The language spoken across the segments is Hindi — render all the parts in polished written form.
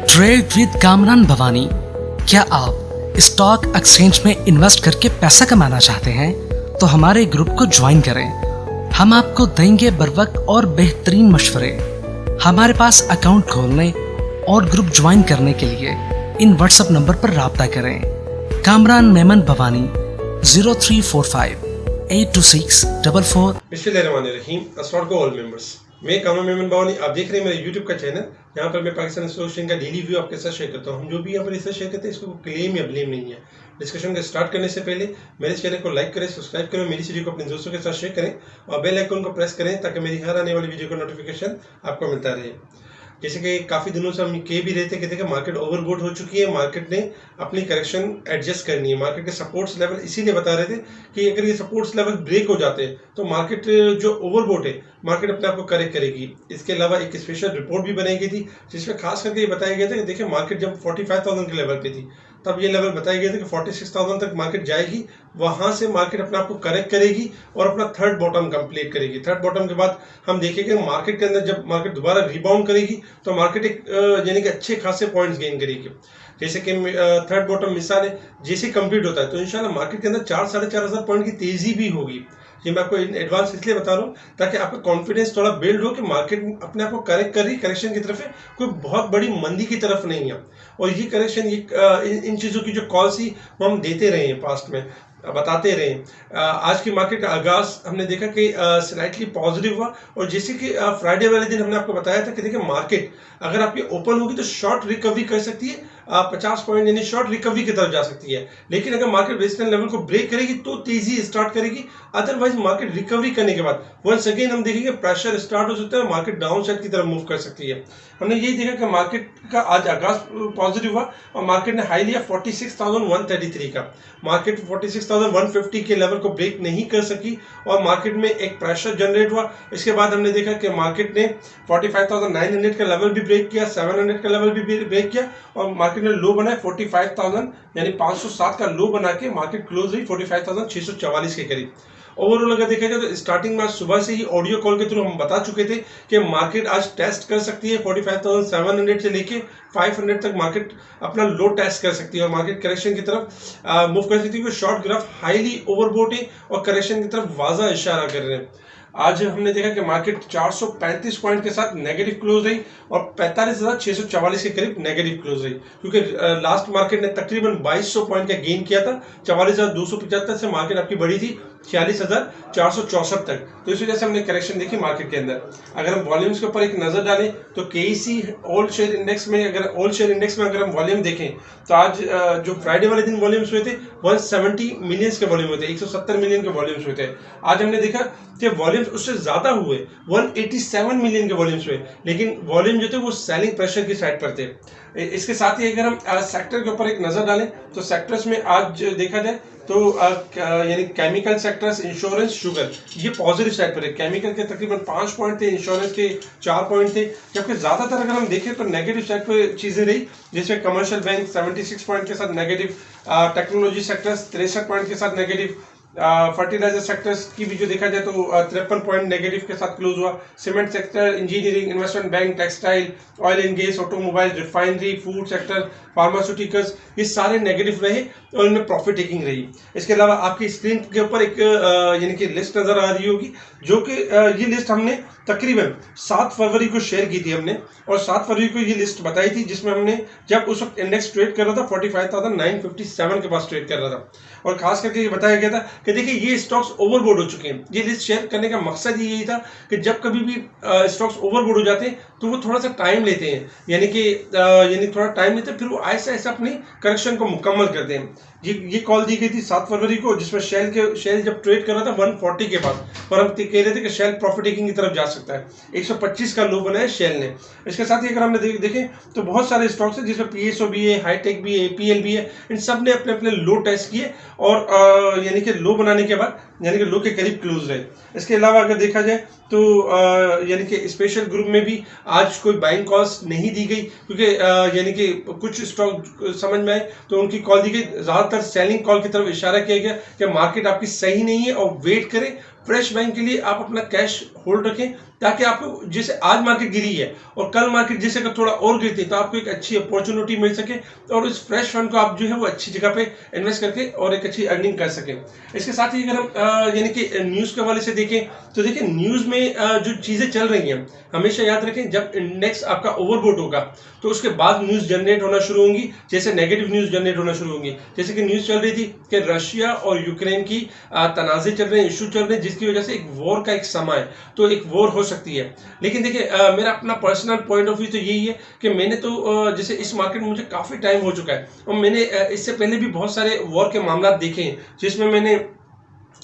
Trade with Kamran Bhavani. क्या आप स्टॉक एक्सचेंज में इन्वेस्ट करके पैसा कमाना चाहते हैं तो हमारे ग्रुप को ज्वाइन करें। हम आपको देंगे बर वक्त और बेहतरीन मशवरे। हमारे पास अकाउंट खोलने और ग्रुप ज्वाइन करने के लिए इन व्हाट्सएप नंबर पर राब्ता करें। कामरान मेमन भवानी 0345 82644। बिस्मिल्लाहिर्रहमानिर्रहीम। अस्सलाम वालेकुम ऑल मेंबर्स। मैं कामरान मेमन भवानी, आप देख रहे हैं मेरे यूट्यूब का चैनल। यहाँ पर मैं पाकिस्तान एसोसिएशन का डेली व्यू आपके साथ शेयर करता हूँ। हम जो भी यहाँ पर रिसर्च शेयर करते हैं इसको क्लेम या ब्लेम नहीं है। डिस्कशन को स्टार्ट करने से पहले मेरे चैनल को लाइक करें, सब्सक्राइब करें, मेरी वीडियो को अपने दोस्तों के साथ शेयर करें और बेल आइकन को प्रेस करें ताकि मेरी हर आने वाली वीडियो का नोटिफिकेशन आपको मिलता रहे। जैसे कि काफ़ी दिनों से हम कह भी रहे थे कि देखिए मार्केट ओवरबोट हो चुकी है, मार्केट ने अपनी करेक्शन एडजस्ट करनी है। मार्केट के सपोर्ट्स लेवल इसीलिए बता रहे थे कि अगर ये सपोर्ट्स लेवल ब्रेक हो जाते हैं तो मार्केट जो ओवरबोट है मार्केट अपने आप को करेक्ट करेगी। इसके अलावा एक स्पेशल रिपोर्ट भी बनाई गई थी जिसमें खास करके ये बताया गया था कि देखिए मार्केट जब 45,000 के लेवल पे थी तब ये लेवल बताया गया था कि 46,000 तक मार्केट जाएगी, वहां से मार्केट अपने आप को करेक्ट करेगी और अपना थर्ड बॉटम कंप्लीट करेगी। थर्ड बॉटम के बाद हम देखेंगे मार्केट के अंदर जब मार्केट दोबारा रिबाउंड करेगी तो मार्केट एक यानी कि अच्छे खासे पॉइंट्स गेन करेगी। जैसे कि थर्ड बॉटम मिसाल है जैसे कंप्लीट होता है तो इंशाल्लाह मार्केट के अंदर 4-4,500 पॉइंट की तेजी भी होगी। ये मैं आपको एडवांस इसलिए बता रहा हूँ ताकि आपका कॉन्फिडेंस थोड़ा बिल्ड हो कि मार्केट अपने आप को करेक्ट कर रही, करेक्शन की तरफ है, कोई बहुत बड़ी मंदी की तरफ नहीं है। और ये करेक्शन इन चीज़ों की जो कॉल सी वो हम देते रहे हैं, पास्ट में बताते रहे। आज की मार्केट का आगाज हमने देखा कि स्लाइटली पॉजिटिव हुआ और जैसे कि फ्राइडे वाले दिन हमने आपको बताया था कि देखिए मार्केट अगर आपकी ओपन होगी तो शॉर्ट रिकवरी कर सकती है, 50 पॉइंट यानी शॉर्ट रिकवरी की तरफ जा सकती है। लेकिन अगर मार्केट रेजिस्टेंस लेवल को ब्रेक करेगी तो तेजी स्टार्ट करेगी, अदरवाइज मार्केट रिकवरी करने के बाद वंस अगेन हम देखेंगे प्रेशर स्टार्ट हो सकता है, मार्केट डाउन साइड की तरफ मूव कर सकती है। हमने यही देखा कि मार्केट का आज आगाज पॉजिटिव हुआ और मार्केट ने हाई लिया 46,133 का। मार्केट 46,150 के लेवल को ब्रेक नहीं कर सकी और मार्केट में एक प्रेशर जनरेट हुआ। इसके बाद हमने देखा कि मार्केट ने 45,900 का लेवल भी ब्रेक किया, 700 का लेवल भी ब्रेक किया और मार्केट ने लो बनाया 45,000 यानी 507 का लो बना के मार्केट क्लोज हुई 45,644 के करीब। ओवरऑल अगर देखा जाए तो स्टार्टिंग में आज सुबह से ही ऑडियो कॉल के थ्रू हम बता चुके थे कि मार्केट आज टेस्ट कर सकती है 45,700 से लेके 500 तक मार्केट अपना लो टेस्ट कर सकती है और मार्केट करेक्शन की तरफ मूव कर सकती है। शॉर्ट ग्राफ हाईली ओवरबोट है और करेक्शन की तरफ वाज़ा इशारा कर रहे हैं। आज हमने देखा कि मार्केट 435 पॉइंट के साथ नेगेटिव क्लोज रही और 45,644 के करीब नेगेटिव क्लोज रही, क्योंकि लास्ट मार्केट ने तकरीबन 2,200 पॉइंट का गेन किया था। 44,275 से मार्केट आपकी बढ़ी थी 46,464 तक। तो इस वजह से हमने करेक्शन देखी मार्केट के अंदर। अगर हम वॉल्यूम्स के ऊपर एक नजर डालें तो केईसी ऑल शेयर इंडेक्स में अगर हम वॉल्यूम देखें तो आज जो फ्राइडे वाले दिन वॉल्यूम्स हुए थे 170 मिलियंस के वॉल्यूम हुए थे, 170 मिलियन के वॉल्यूम्स हुए थे। आज हमने देखा कि वॉल्यूम्स उससे ज्यादा हुए, 187 मिलियन के वॉल्यूम्स हुए, लेकिन वॉल्यूम जो थे वो सेलिंग प्रेशर की साइड पर थे। इसके साथ ही अगर हम सेक्टर के ऊपर एक नजर डालें तो सेक्टर्स में आज देखा जाए तो यानी केमिकल सेक्टर्स, इंश्योरेंस, शुगर, ये पॉजिटिव साइड पर है। केमिकल के तकरीबन 5 पॉइंट थे, इंश्योरेंस के 4 पॉइंट थे, जबकि ज्यादातर अगर हम देखें तो नेगेटिव साइड पर चीजें रही, जिसमें कमर्शियल बैंक 76 पॉइंट के साथ नेगेटिव, टेक्नोलॉजी सेक्टर्स 63 पॉइंट के साथ नेगेटिव, फर्टिलाइजर सेक्टर्स की भी जो देखा जाए तो 53 पॉइंट नेगेटिव के साथ क्लोज हुआ। Cement sector, engineering, investment bank, textile, oil and gas, automobile, refinery, food sector, pharmaceuticals, ये सारे नेगेटिव रहे और इनमें प्रॉफिट टेकिंग रही। इसके अलावा आपकी स्क्रीन के ऊपर एक यानी कि लिस्ट नजर आ रही होगी, जो कि ये लिस्ट हमने तकरीबन 7 फरवरी को शेयर की थी हमने, और 7 फरवरी को ये लिस्ट बताई थी जिसमें हमने जब उस वक्त इंडेक्स ट्रेड कर रहा था 45,957 के पास ट्रेड कर रहा था और खास करके ये बताया गया था कि देखिए ये स्टॉक्स ओवरबोट हो चुके हैं। ये लिस्ट शेयर करने का मकसद यही था कि जब कभी भी स्टॉक्स ओवरबोट हो जाते हैं तो वो थोड़ा सा टाइम लेते हैं, यानी थोड़ा टाइम लेते हैं, फिर वो ऐसा ऐसा अपनी करेक्शन को मुकम्मल करते हैं। ये कॉल दी गई थी 7 फरवरी को, जिसमें शेल जब ट्रेड कर रहा था 140 के पास, पर हम कह रहे थे कि शेल प्रॉफिट टेकिंग की तरफ जा सकता है। 125 का लो बनाया शेल ने। इसके साथ ही अगर हमने देखें तो बहुत सारे स्टॉक्स हैं जिसमें पीएसओ भी है, हाईटेक भी है, एपीएल भी है, इन सब ने अपने अपने लो टेस्ट किए और यानी कि लो बनाने के बाद यानी कि लो के करीब क्लोज रहे। इसके अलावा अगर देखा जाए तो यानी कि स्पेशल ग्रुप में भी आज कोई बाइंग कॉल्स नहीं दी गई, क्योंकि यानी कि कुछ स्टॉक समझ में आए तो उनकी कॉल दी गई। ज़्यादातर सेलिंग कॉल की तरफ इशारा किया गया कि मार्केट आपकी सही नहीं है और वेट करें। फ्रेश बाइंग के लिए आप अपना कैश होल्ड रखें, ताकि आपको जैसे आज मार्केट गिरी है और कल मार्केट जैसे अगर थोड़ा और गिरती है तो आपको एक अच्छी अपॉर्चुनिटी मिल सके और उस फ्रेश फंड को आप जो है वो अच्छी जगह पे इन्वेस्ट करके और एक अच्छी अर्निंग कर सकें। इसके साथ ही अगर हम यानी कि न्यूज़ के हवाले से देखें तो देखिए न्यूज़ में जो चीज़ें चल रही हैं, हमेशा याद रखें जब इंडेक्स आपका ओवरबोट होगा तो उसके बाद न्यूज़ जनरेट होना शुरू होंगी, जैसे नेगेटिव न्यूज़ जनरेट होना शुरू होंगी। जैसे कि न्यूज़ चल रही थी कि रशिया और यूक्रेन की तनाज़े चल रहे हैं, इशू चल रहे हैं, जिसकी वजह से एक वॉर का एक समय है, तो एक वॉर हो सकती है। लेकिन देखिए मेरा अपना पर्सनल पॉइंट ऑफ व्यू तो यही है कि मैंने तो जैसे इस मार्केट में मुझे काफ़ी टाइम हो चुका है और मैंने इससे पहले भी बहुत सारे वॉर के मामला देखे हैं, जिसमें मैंने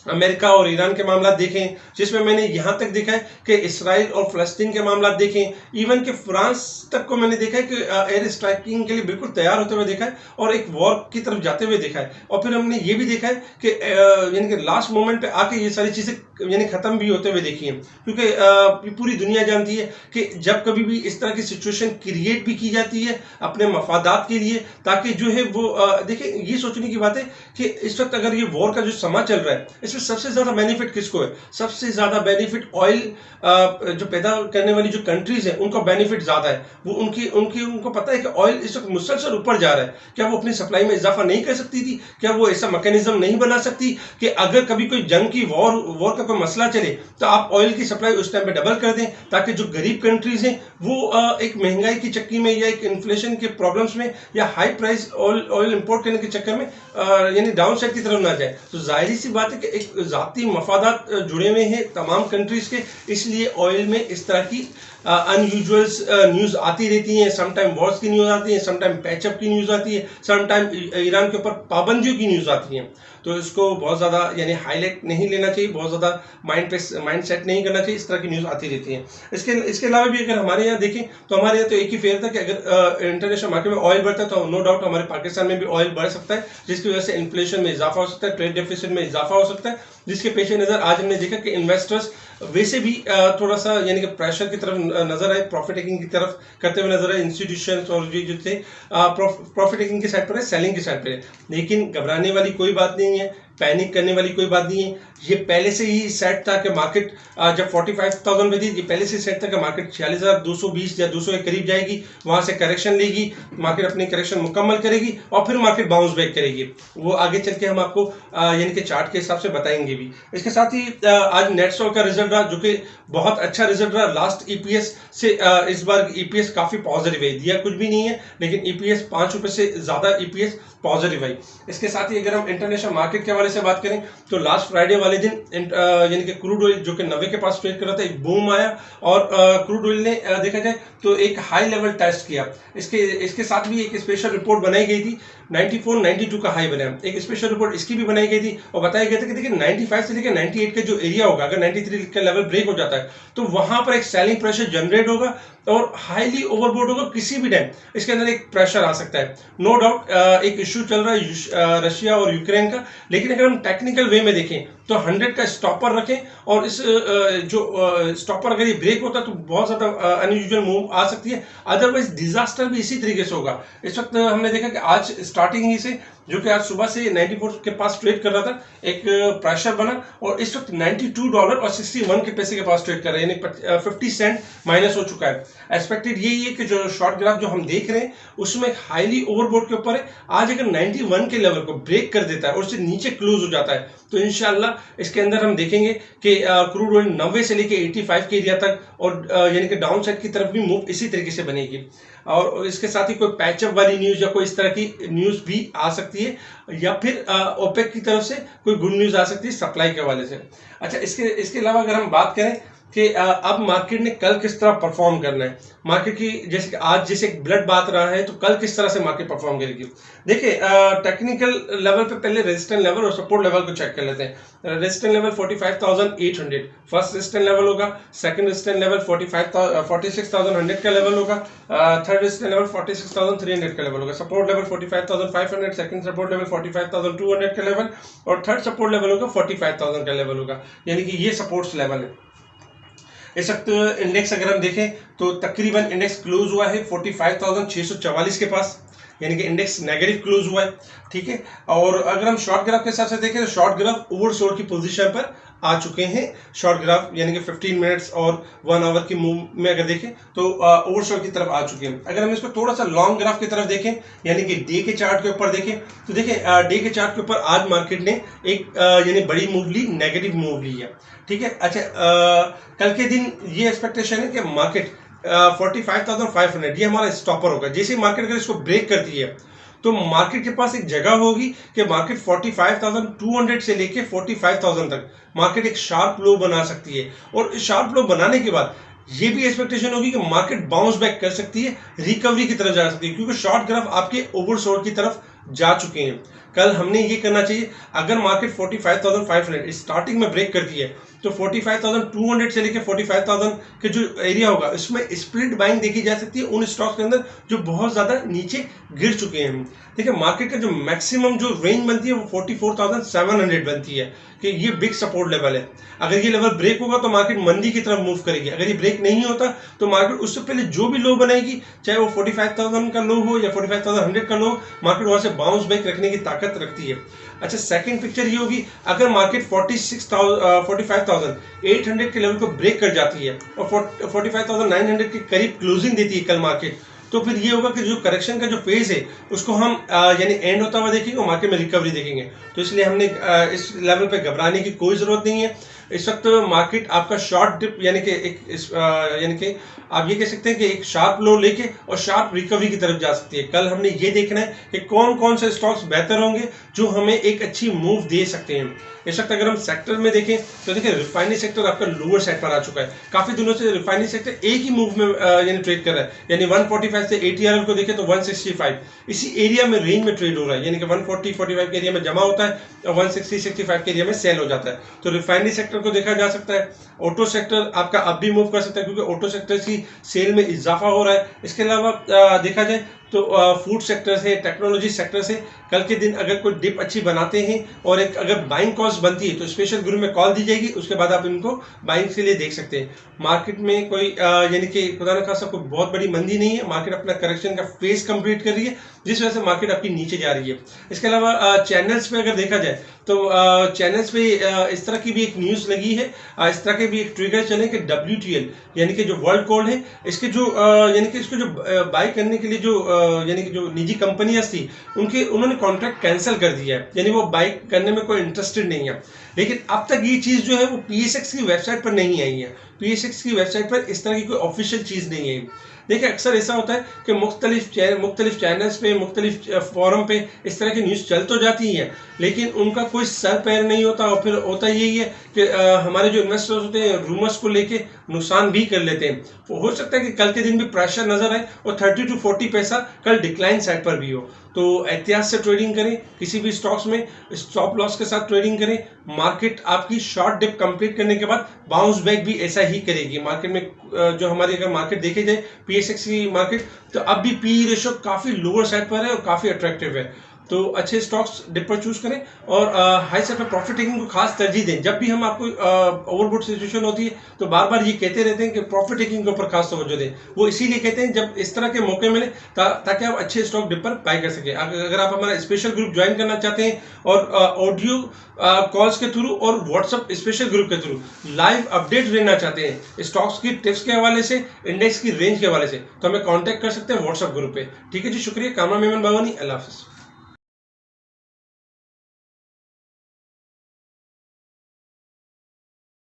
अमेरिका और ईरान के मामला देखें, जिसमें मैंने यहाँ तक देखा है कि इसराइल और फ़लस्तीन के मामला देखें, इवन कि फ्रांस तक को मैंने देखा है कि एयर स्ट्राइकिंग के लिए बिल्कुल तैयार होते हुए देखा है और एक वॉर की तरफ जाते हुए देखा है। और फिर हमने ये भी देखा है कि यानी कि लास्ट मोमेंट पे आके ये सारी चीज़ें यानी ख़त्म भी होते हुए देखी हैं, क्योंकि पूरी दुनिया जानती है कि जब कभी भी इस तरह की सिचुएशन क्रिएट भी की जाती है अपने मफादात के लिए, ताकि जो है वो देखिए ये सोचने की बात है कि इस वक्त अगर ये वॉर का जो समा चल रहा है इसमें सबसे ज़्यादा बेनिफिट किसको है? सबसे ज़्यादा बेनिफिट ऑयल जो पैदा करने वाली जो कंट्रीज़ हैं उनको बेनिफिट ज़्यादा है। वो उनको पता है कि ऑयल इस वक्त मुसलसल ऊपर जा रहा है, क्या वो अपनी सप्लाई में इजाफा नहीं कर सकती थी? क्या वो ऐसा मैकेनिज्म नहीं बना सकती कि अगर कभी कोई जंग की वॉर का कोई मसला चले तो आप ऑयल की सप्लाई उस टाइम पे डबल कर दें, ताकि जो गरीब कंट्रीज़ हैं वो एक महंगाई की चक्की में या एक इन्फ्लेशन के प्रॉब्लम्स में या हाई प्राइस ऑयल इंपोर्ट करने के चक्कर में यानी डाउन साइड की तरफ ना जाए। तो जाहिर सी बात है कि एक ज़ाती मफादात जुड़े हुए हैं तमाम कंट्रीज़ के, इसलिए ऑयल में इस तरह की अनयूजुअल न्यूज़ आती रहती हैं। समटाइम वॉर्स की न्यूज़ आती है, समटाइम पैचअप की न्यूज़ आती है, समटाइम ईरान के ऊपर पाबंदियों की न्यूज़ आती हैं। तो इसको बहुत ज़्यादा यानी हाईलाइट नहीं लेना चाहिए, बहुत ज़्यादा माइंड सेट नहीं करना चाहिए, इस तरह की न्यूज़ आती रहती हैं। इसके अलावा भी अगर हमारे यहाँ देखें तो हमारे यहाँ तो एक ही फेयर था कि अगर इंटरनेशनल मार्केट में ऑयल बढ़ता है तो नो डाउट हमारे पाकिस्तान में भी ऑयल बढ़ सकता है, जिसकी वजह से इन्फ्लेशन में इजाफा हो सकता है, ट्रेड डेफिसिट में इजाफा हो सकता है, जिसके पेश नज़र आज हमने देखा कि इन्वेस्टर्स वैसे भी थोड़ा सा यानी कि प्रेशर की तरफ नजर आए, प्रॉफिट टेकिंग की तरफ करते हुए नजर आए इंस्टीट्यूशंस, और जो थे प्रॉफिट टेकिंग की साइड पर है, सेलिंग की साइड पर है। लेकिन घबराने वाली कोई बात नहीं है, पैनिक करने वाली कोई बात नहीं है। ये पहले से ही सेट था कि मार्केट जब 45,000 पे थी, ये पहले से सेट था कि मार्केट 46,220 या 200 के करीब जाएगी, वहां से करेक्शन लेगी, मार्केट अपनी करेक्शन मुकम्मल करेगी और फिर मार्केट बाउंस बैक करेगी। वो आगे चल के हम आपको यानी कि चार्ट के हिसाब से बताएंगे भी। इसके साथ ही आज नेटस्टॉक का रिजल्ट रहा, जो कि बहुत अच्छा रिजल्ट रहा। लास्ट ईपीएस से इस बार ईपीएस काफी पॉजिटिव है, दिया कुछ भी नहीं है लेकिन ईपीएस 5 रुपए से ज्यादा ईपीएस पॉजिटिव है। इसके साथ ही अगर हम इंटरनेशनल मार्केट के हवाले से बात करें तो लास्ट फ्राइडे वाले दिन यानी कि क्रूड ऑयल जो कि 90 के पास ट्रेड कर रहा था, एक बूम आया और क्रूड ऑयल ने देखा जाए तो एक हाई लेवल टेस्ट किया। इसके साथ भी एक स्पेशल रिपोर्ट बनाई गई थी, 94-92 का हाई बना। एक स्पेशल रिपोर्ट इसकी भी बनाई गई थी और बताया गया था कि देखिए 95 से लेकर 98 का जो एरिया होगा, अगर 93 का लेवल ब्रेक हो जाता है तो वहां पर एक सेलिंग प्रेशर जनरेट होगा और हाईली ओवरबोट होगा। किसी भी टाइम इसके अंदर एक प्रेशर आ सकता है। नो डाउट एक इश्यू चल रहा है रशिया और यूक्रेन का, लेकिन अगर हम टेक्निकल वे में देखें तो 100 का स्टॉपर रखें और इस जो स्टॉपर अगर ये ब्रेक होता है तो बहुत ज्यादा अनयूजुअल मूव आ सकती है, अदरवाइज डिजास्टर भी इसी तरीके से होगा। इस वक्त हमने देखा कि आज स्टार्टिंग ही से जो कि आज सुबह से 94 के पास ट्रेड कर रहा था, एक प्रेशर बना और इस वक्त $92 और 61 के पैसे के पास ट्रेड कर रहा है, यानी 50 सेंट माइनस हो चुका है। एक्सपेक्टेड यही है कि जो शॉर्ट ग्राफ जो हम देख रहे हैं उसमें हाईली ओवरबोट के ऊपर है। आज अगर 91 के लेवल को ब्रेक कर देता है और उससे नीचे क्लोज हो जाता है तो इंशाल्लाह इसके अंदर हम देखेंगे कि क्रूड ऑयल 90 से लेकर 85 के एरिया तक और यानी कि डाउन साइड की तरफ भी मूव इसी तरीके से बनेगी। और इसके साथ ही कोई पैचअप वाली न्यूज़ या कोई इस तरह की न्यूज़ भी आ सकती है, या फिर ओपेक की तरफ से कोई गुड न्यूज़ आ सकती है सप्लाई के हवाले से। अच्छा, इसके अलावा अगर हम बात करें कि अब मार्केट ने कल किस तरह परफॉर्म करना है, मार्केट की जैसे आज जैसे ब्लड बात रहा है तो कल किस तरह से मार्केट परफॉर्म करेगी। देखिए टेक्निकल लेवल पे पहले रेजिस्टेंस लेवल और सपोर्ट लेवल को चेक कर लेते हैं। Resistance level 45,800 first resistance level होगा, सेकंड रेजिस्टेंस लेवल 46,100 का लेवल होगा, थर्ड रेजिस्टेंस लेवल 46,300 का लेवल होगा, support level 45,500, second support level 45,200 का लेवल और थर्ड सपोर्ट लेवल होगा 45,000 का लेवल होगा, यानी कि ये सपोर्ट्स लेवल है। इस वक्त इंडेक्स अगर हम देखें तो तकरीबन इंडेक्स क्लोज हुआ है 45,644 के पास, यानी कि इंडेक्स नेगेटिव क्लोज हुआ है, ठीक है। और अगर हम शॉर्ट ग्राफ के हिसाब से देखें तो शॉर्ट ग्राफ ओवरसोल्ड की पोजीशन पर आ चुके हैं। शॉर्ट ग्राफ यानी कि 15 मिनट्स और 1 आवर की मूव में अगर देखें तो ओवरसोल्ड की तरफ आ चुके हैं। अगर हम इसको थोड़ा सा लॉन्ग ग्राफ की तरफ देखें यानी कि डे के चार्ट के ऊपर देखें तो देखें डे के चार्ट के ऊपर आज मार्केट ने एक यानी बड़ी मूव ली, नेगेटिव मूव ली है, ठीक है। अच्छा, कल के दिन ये एक्सपेक्टेशन है कि मार्केट 45,500 ये हमारा स्टॉपर होगा। जैसे मार्केट अगर इसको ब्रेक करती है तो मार्केट के पास एक जगह होगी कि मार्केट 45,200 से लेके 45,000 तक मार्केट एक शार्प लो बना सकती है। और इस शार्प लो बनाने के बाद ये भी एक्सपेक्टेशन होगी कि मार्केट बाउंस बैक कर सकती है, रिकवरी की तरफ जा सकती है, क्योंकि शॉर्ट ग्राफ आपके ओवरसोल्ड की तरफ जा चुके हैं। कल हमने ये करना चाहिए, अगर मार्केट 45,500 स्टार्टिंग में ब्रेक करती है तो 45,200 से लेकर 45,000 के जो एरिया होगा इसमें स्प्लिट बाइंग देखी जा सकती है उन स्टॉक्स के अंदर जो बहुत ज्यादा नीचे गिर चुके हैं। ठीक है, मार्केट का जो मैक्सिमम जो रेंज बनती है वो 44,700 बनती है कि ये बिग सपोर्ट लेवल है। अगर ये लेवल ब्रेक होगा तो मार्केट मंदी की तरफ मूव करेगी। अगर ये ब्रेक नहीं होता तो मार्केट उससे पहले जो भी लो बनाएगी, चाहे वो 45,000 का लो हो या 45,100 का लो, मार्केट वहां से बाउंस बैक रखने की ताकत रखती है। अच्छा, सेकंड पिक्चर ये होगी, अगर मार्केट 45,800 के लेवल को ब्रेक कर जाती है और 45,900 के करीब क्लोजिंग देती है कल मार्केट, तो फिर ये होगा कि जो करेक्शन का जो फेज है उसको हम यानी एंड होता हुआ देखेंगे और मार्केट में रिकवरी देखेंगे। तो इसलिए हमने इस लेवल पे घबराने की कोई जरूरत नहीं है। इस वक्त मार्केट आपका शॉर्ट डिप यानी कि आप ये कह सकते हैं कि एक शार्प लो लेके और शार्प रिकवरी की तरफ जा सकती है। कल हमने ये देखना है कि कौन कौन से स्टॉक्स बेहतर होंगे जो हमें एक अच्छी मूव दे सकते हैं। इस वक्त अगर हम सेक्टर में देखें तो देखिए रिफाइनरी सेक्टर आपका लोअर साइड पर आ चुका है। काफी दिनों से रिफाइनरी सेक्टर एक ही मूव में यानी ट्रेड कर रहा है, यानी 145 से ATRL को देखें तो 165 इसी एरिया में रेंज में ट्रेड हो रहा है, यानी कि 140-45 के एरिया में जमा होता है और 160-65 के एरिया में सेल हो जाता है। तो रिफाइनरी सेक्टर को देखा जा सकता है। ऑटो सेक्टर आपका अब भी मूव कर सकता है क्योंकि ऑटो सेक्टर की सेल में इजाफा हो रहा है। इसके अलावा देखा जाए तो फूड सेक्टर से, टेक्नोलॉजी सेक्टर से कल के दिन अगर कोई डिप अच्छी बनाते हैं और एक अगर बाइंग कॉस्ट बनती है तो स्पेशल ग्रुप में कॉल दी जाएगी, उसके बाद आप इनको बाइंग के लिए देख सकते हैं। मार्केट में कोई यानी कि खुदा न खासा कोई बहुत बड़ी मंदी नहीं है, मार्केट अपना करेक्शन का फेज कंप्लीट कर रही है जिस वजह से मार्केट आपकी नीचे जा रही है। इसके अलावा चैनल्स पे अगर देखा जाए तो चैनल्स पे इस तरह की भी एक न्यूज़ लगी है, इस तरह के भी एक ट्रिगर चले कि WTL यानी कि जो वर्ल्ड कोल्ड है इसके जो यानी कि इसको जो बाय करने के लिए जो यानी कि जो निजी कंपनियां थी उन्होंने कॉन्ट्रैक्ट कैंसिल कर दिया है, यानी वो बाय करने में कोई इंटरेस्टेड नहीं है। लेकिन अब तक ये चीज़ जो है वो PSX की वेबसाइट पर नहीं आई है। PSX की वेबसाइट पर इस तरह की कोई ऑफिशियल चीज़ नहीं है। देखिए अक्सर ऐसा होता है कि मुख्तलिफ चैनल्स पे, मुख्तलिफ फोरम पे इस तरह की न्यूज़ चल तो जाती है लेकिन उनका कोई सर पैर नहीं होता और फिर होता यही है कि हमारे जो इन्वेस्टर्स होते हैं रूमर्स को लेके नुकसान भी कर लेते हैं। तो हो सकता है कि कल के दिन भी प्रेशर नजर आए और 30 to 40 पैसा कल डिक्लाइन साइड पर भी हो। तो एहतियात से ट्रेडिंग करें, किसी भी स्टॉक्स में स्टॉप लॉस के साथ ट्रेडिंग करें। मार्केट आपकी शॉर्ट डिप कंप्लीट करने के बाद बाउंस बैक भी ऐसा ही करेगी। मार्केट में जो हमारी अगर मार्केट देखे जाए PSX की मार्केट, तो अब भी PE रेशो काफी लोअर साइड पर है और काफी अट्रैक्टिव है। तो अच्छे स्टॉक्स डिप पर चूज करें और हाई साइड पर प्रॉफिट टेकिंग को खास तरजीह दें। जब भी हम आपको ओवरबूट सिचुएशन होती है तो बार बार ये कहते रहते हैं कि प्रॉफिट टेकिंग के ऊपर खास तवज्जो दें। वो इसीलिए कहते हैं जब इस तरह के मौके मिले ताकि आप अच्छे स्टॉक डिप पर बाय कर सकें। अगर आप हमारा स्पेशल ग्रुप ज्वाइन करना चाहते हैं और ऑडियो कॉल्स के थ्रू और व्हाट्सएप स्पेशल ग्रुप के थ्रू लाइव अपडेट लेना चाहते हैं स्टॉक्स की टिप्स के हवाले से, इंडेक्स की रेंज के हवाले से, तो हमें कॉन्टैक्ट कर सकते हैं व्हाट्सएप ग्रुप पे। ठीक है जी, शुक्रिया। कामरान मेमन बावानी, अल्लाह हाफिज़।